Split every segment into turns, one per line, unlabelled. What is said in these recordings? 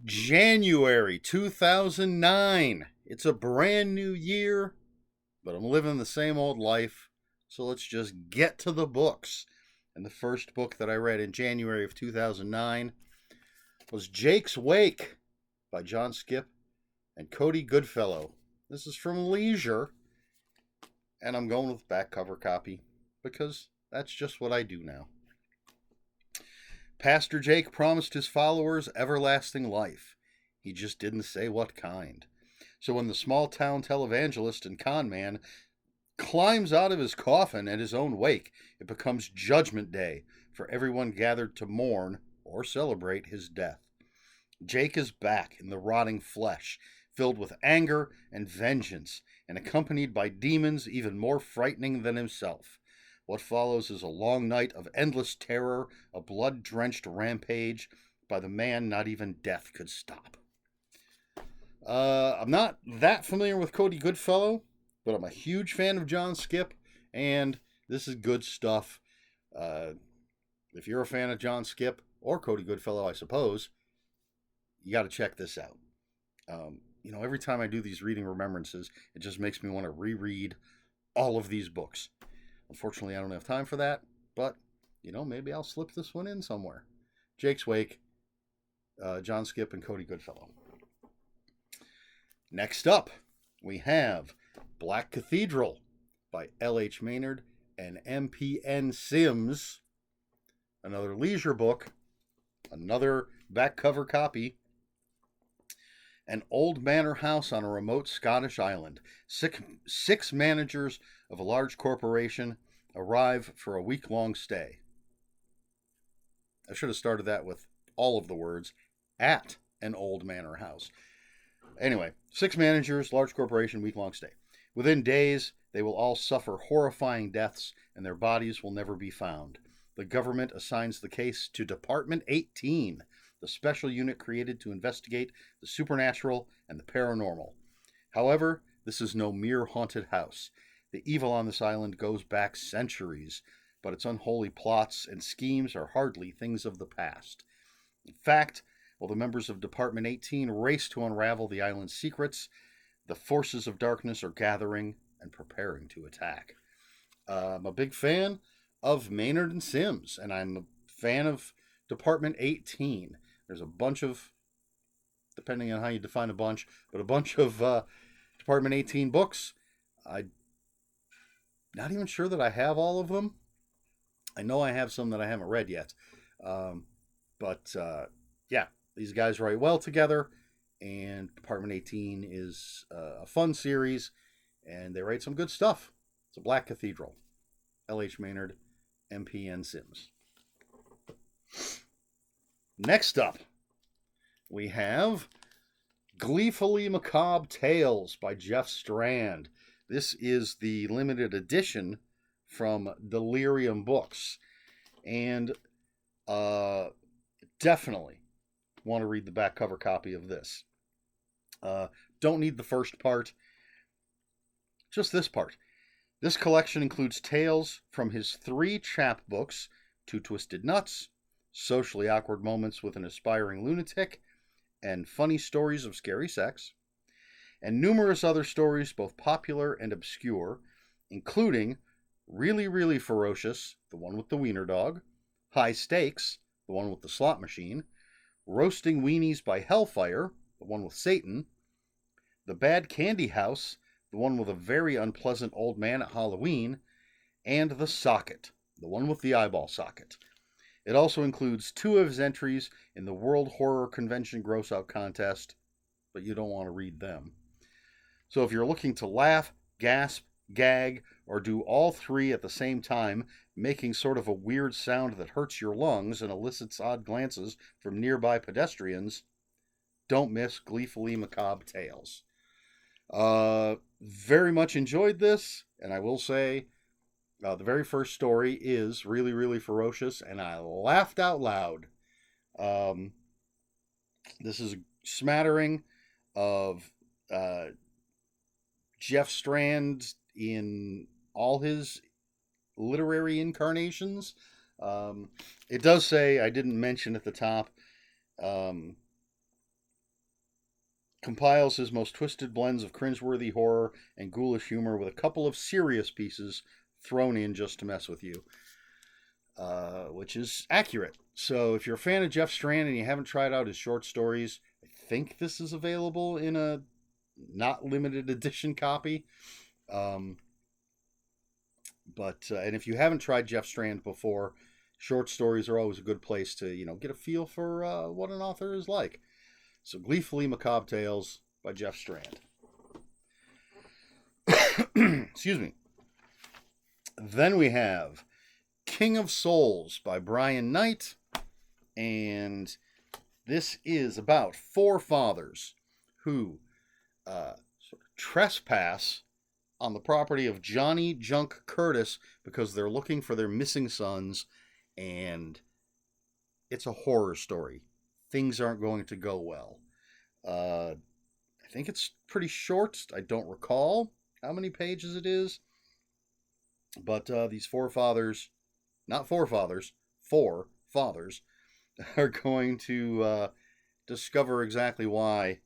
January 2009. It's a brand new year, but I'm living the same old life. So let's just get to the books. And the first book that I read in January of 2009 was Jake's Wake by John Skip and Cody Goodfellow. This is from Leisure, and I'm going with back cover copy because that's just what I do now. Pastor Jake promised his followers everlasting life. He just didn't say what kind. So when the small town televangelist and con man climbs out of his coffin at his own wake, it becomes Judgment Day for everyone gathered to mourn or celebrate his death. Jake is back in the rotting flesh, filled with anger and vengeance, and accompanied by demons even more frightening than himself. What follows is a long night of endless terror, a blood-drenched rampage by the man not even death could stop. I'm not that familiar with Cody Goodfellow, but I'm a huge fan of John Skip, and this is good stuff. If you're a fan of John Skip, or Cody Goodfellow, I suppose, you got to check this out. Every time I do these reading remembrances, it just makes me want to reread all of these books. Unfortunately, I don't have time for that, but, maybe I'll slip this one in somewhere. Jake's Wake, John Skip, and Cody Goodfellow. Next up, we have Black Cathedral by L.H. Maynard and M.P.N. Sims. Another Leisure book, another back cover copy. An old manor house on a remote Scottish island. Six managers of a large corporation arrive for a week-long stay. I should have started that with all of the words, at an old manor house. Anyway, 6 managers, large corporation, week-long stay. Within days, they will all suffer horrifying deaths, and their bodies will never be found. The government assigns the case to Department 18, the special unit created to investigate the supernatural and the paranormal. However, this is no mere haunted house. The evil on this island goes back centuries, but its unholy plots and schemes are hardly things of the past. In fact, while the members of Department 18 race to unravel the island's secrets, the forces of darkness are gathering and preparing to attack. I'm a big fan of Maynard and Sims, and I'm a fan of Department 18. There's a bunch of, depending on how you define a bunch, but a bunch of Department 18 books. I'm not even sure that I have all of them. I know I have some that I haven't read yet. Yeah, these guys write well together, and Department 18 is a fun series, and they write some good stuff. It's a Black Cathedral. L.H. Maynard, M.P.N. Sims. Next up, we have Gleefully Macabre Tales by Jeff Strand. This is the limited edition from Delirium Books. And definitely want to read the back cover copy of this. Don't need the first part, just this part. This collection includes tales from his 3 chapbooks, Two Twisted Nuts, Socially Awkward Moments with an Aspiring Lunatic, and Funny Stories of Scary Sex, and numerous other stories, both popular and obscure, including Really, Really Ferocious, the one with the wiener dog, High Stakes, the one with the slot machine, Roasting Weenies by Hellfire, the one with Satan, The Bad Candy House, the one with a very unpleasant old man at Halloween, and The Socket, the one with the eyeball socket. It also includes 2 of his entries in the World Horror Convention Gross-Out Contest, but you don't want to read them. So if you're looking to laugh, gasp, gag, or do all 3 at the same time, making sort of a weird sound that hurts your lungs and elicits odd glances from nearby pedestrians, don't miss Gleefully Macabre Tales. Very much enjoyed this, and I will say, the very first story is really, really ferocious, and I laughed out loud. This is a smattering of Jeff Strand in all his literary incarnations. It does say, I didn't mention at the top, compiles his most twisted blends of cringeworthy horror and ghoulish humor with a couple of serious pieces thrown in just to mess with you, which is accurate. So if you're a fan of Jeff Strand and you haven't tried out his short stories, I think this is available in a not limited edition copy. And if you haven't tried Jeff Strand before, short stories are always a good place to, get a feel for what an author is like. So Gleefully Macabre Tales by Jeff Strand. Excuse me. Then we have King of Souls by Brian Knight. And this is about 4 fathers who sort of trespass on the property of Johnny Junk Curtis because they're looking for their missing sons, and it's a horror story. Things aren't going to go well. I think it's pretty short. I don't recall how many pages it is. But these 4 fathers, not forefathers, 4 fathers, are going to discover exactly why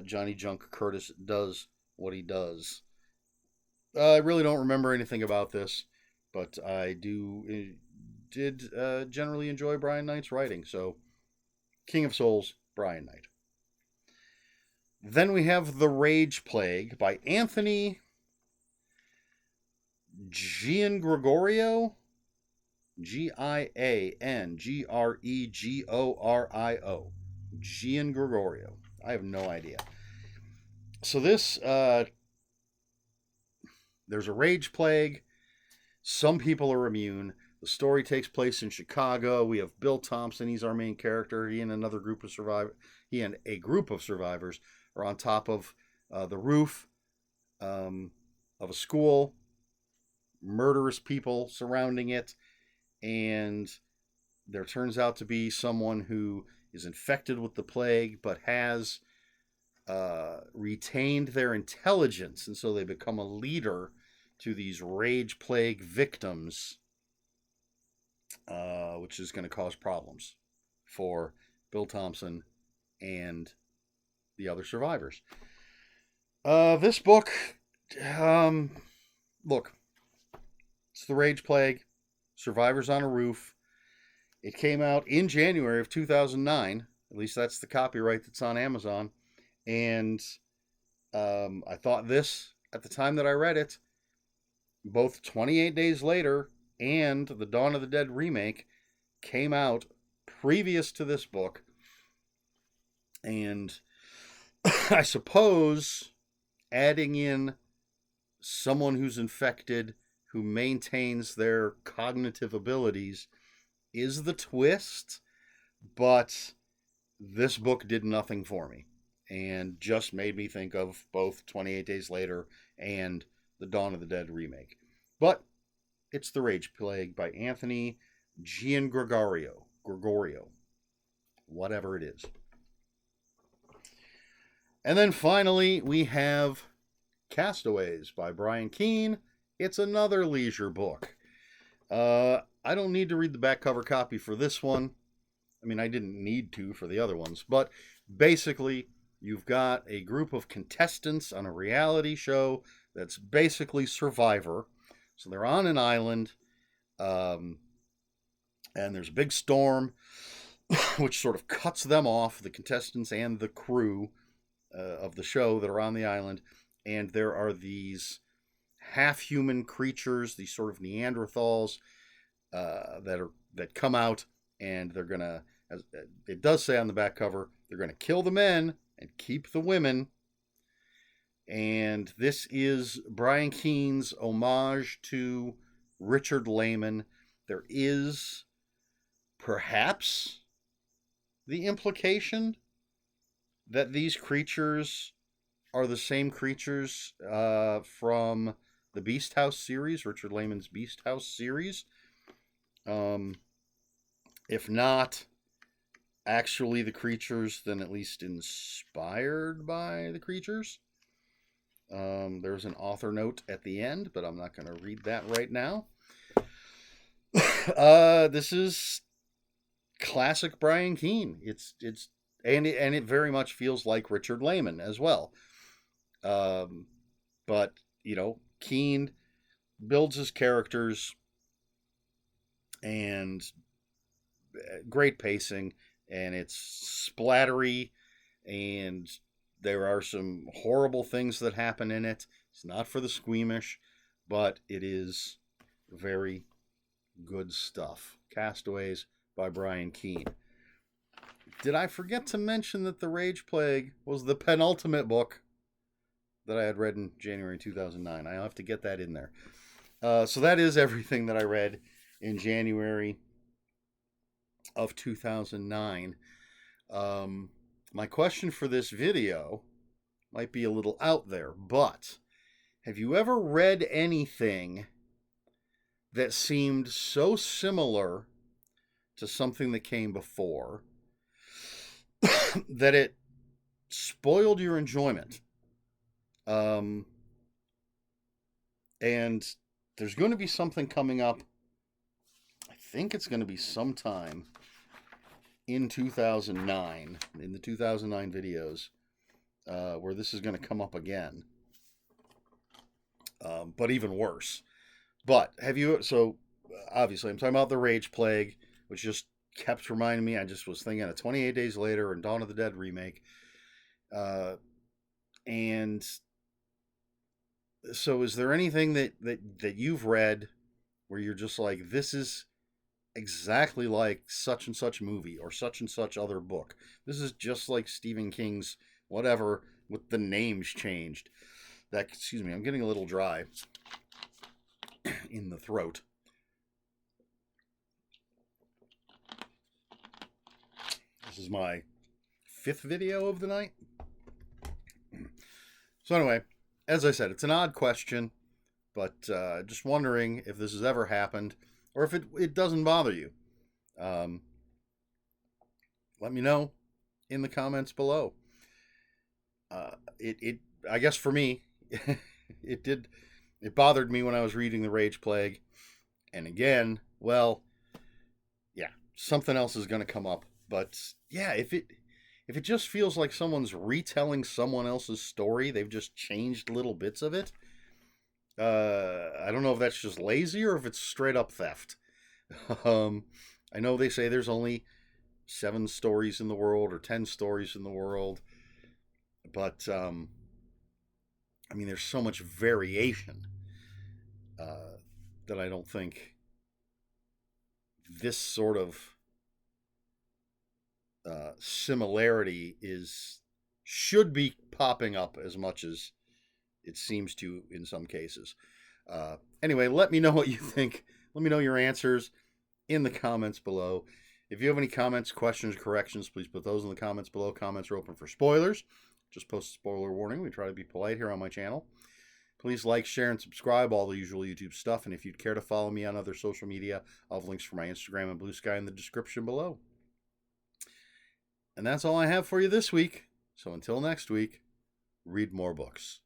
Johnny Junk Curtis does what he does. I really don't remember anything about this, but I did generally enjoy Brian Knight's writing. So, King of Souls, Brian Knight. Then we have The Rage Plague by Anthony Giangregorio. Giangregorio. Giangregorio. I have no idea. So this, there's a rage plague. Some people are immune. The story takes place in Chicago. We have Bill Thompson. He's our main character. He and a group of survivors are on top of the roof of a school. Murderous people surrounding it. And there turns out to be someone who is infected with the plague but has retained their intelligence, and so they become a leader to these rage plague victims, which is going to cause problems for Bill Thompson and the other survivors. This book, look, it's The Rage Plague, Survivors on a Roof. It came out in January of 2009. At least that's the copyright that's on Amazon. And I thought this, at the time that I read it, both 28 Days Later and the Dawn of the Dead remake came out previous to this book. And I suppose adding in someone who's infected, who maintains their cognitive abilities, is the twist, but this book did nothing for me and just made me think of both 28 Days Later and the Dawn of the Dead remake. But it's The Rage Plague by Anthony Giangregorio. Whatever it is. And then finally, we have Castaways by Brian Keene. It's another leisure book. I don't need to read the back cover copy for this one. I mean, I didn't need to for the other ones. But basically, you've got a group of contestants on a reality show that's basically Survivor. So they're on an island, and there's a big storm, which sort of cuts them off, the contestants and the crew of the show that are on the island. And there are these half-human creatures, these sort of Neanderthals, that come out, and they're gonna, as it does say on the back cover, they're gonna kill the men and keep the women. And this is Brian Keene's homage to Richard Lehman. There is perhaps the implication that these creatures are the same creatures from the Beast House series, Richard Lehman's Beast House series. If not actually the creatures, then at least inspired by the creatures. There's an author note at the end, but I'm not going to read that right now. This is classic Brian Keene. It's it very much feels like Richard Lehman as well. But Keene builds his characters, and great pacing, and it's splattery, and there are some horrible things that happen in it. It's not for the squeamish, but it is very good stuff. Castaways by Brian Keene. Did I forget to mention that The Rage Plague was the penultimate book that I had read in January 2009? I'll have to get that in there. So that is everything that I read in January of 2009. My question for this video might be a little out there, but have you ever read anything that seemed so similar to something that came before that it spoiled your enjoyment? And there's going to be something coming up. I think it's going to be sometime in 2009, in the 2009 videos, where this is going to come up again. But even worse. But obviously I'm talking about The Rage Plague, which just kept reminding me. I just was thinking of 28 Days Later and Dawn of the Dead remake. And so is there anything that you've read where you're just like, this is exactly like such and such movie or such and such other book? This is just like Stephen King's whatever with the names changed. Excuse me, I'm getting a little dry in the throat. This is my 5th video of the night. So anyway, as I said, it's an odd question, but just wondering if this has ever happened or if it doesn't bother you. Let me know in the comments below. I guess for me, it bothered me when I was reading The Rage Plague. And again, well, yeah, something else is going to come up. But yeah, if it just feels like someone's retelling someone else's story, they've just changed little bits of it. I don't know if that's just lazy or if it's straight up theft. I know they say there's only 7 stories in the world or 10 stories in the world, but I mean, there's so much variation that I don't think this sort of similarity should be popping up as much as it seems to in some cases. Anyway, let me know what you think. Let me know your answers in the comments below. If you have any comments, questions, corrections, please put those in the comments below. Comments are open for spoilers. Just post a spoiler warning. We try to be polite here on my channel. Please like, share, and subscribe, all the usual YouTube stuff. And if you'd care to follow me on other social media, I'll have links for my Instagram and Blue Sky in the description below. And that's all I have for you this week. So until next week, read more books.